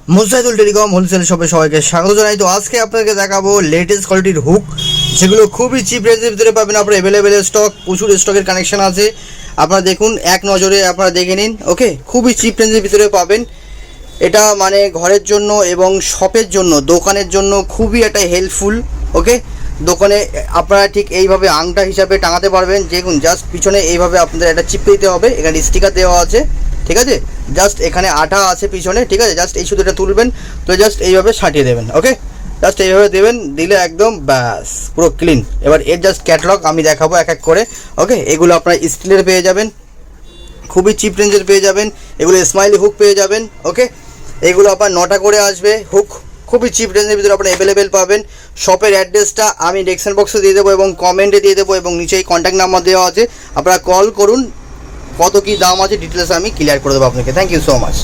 Mujahidul telecom wholesale শপে সবাইকে স্বাগত জানাই। তো আজকে আপনাদেরকে দেখাবো লেটেস্ট কোয়ালিটির হুক, যেগুলো খুবই চিপ রেঞ্জের ভিতরে পাবেন। আপনার অ্যাভেলেবেল স্টক, প্রচুর স্টকের কানেকশন আছে। আপনারা দেখুন, এক নজরে আপনারা দেখে নিন। ওকে, খুবই চিপ রেঞ্জের ভিতরে পাবেন। এটা মানে ঘরের জন্য এবং শপের জন্য, দোকানের জন্য খুবই একটা হেল্পফুল। ওকে, দোকানে আপনারা ঠিক এইভাবে আংটা হিসাবে টাঙাতে পারবেন। দেখুন, জাস্ট পিছনে এইভাবে আপনাদের একটা চিপকে দিতে হবে। এখানে স্টিকার দেওয়া আছে, ঠিক আছে। জাস্ট এখানে আঠা আছে পিছনে, ঠিক আছে। জাস্ট এই সুতোটা তুলবেন, তো জাস্ট এইভাবে সাঁটিয়ে দেবেন। ওকে, জাস্ট এইভাবে দেবেন, দিলে একদম ব্যাস পুরো ক্লিন। এবার এর জাস্ট ক্যাটালগ আমি দেখাবো এক এক করে। ওকে, এগুলো আপনারা স্টিলের পেয়ে যাবেন, খুবই চিপ রেঞ্জের পেয়ে যাবেন। এগুলো স্মাইলি হুক পেয়ে যাবেন। ওকে, এগুলো আপনার 9টা করে আসবে হুক, খুবই চিপ রেঞ্জের ভিতরে আপনার অ্যাভেলেবেল পাবেন। শপের অ্যাড্রেসটা আমি ডেসক্রিপশন বক্সে দিয়ে দেবো এবং কমেন্টে দিয়ে দেবো, এবং নিচেই কন্ট্যাক্ট নাম্বার দেওয়া আছে। আপনারা কল করুন, কত কী দাম আছে ডিটেলস আমি ক্লিয়ার করে দেবো আপনাকে। Thank you so much.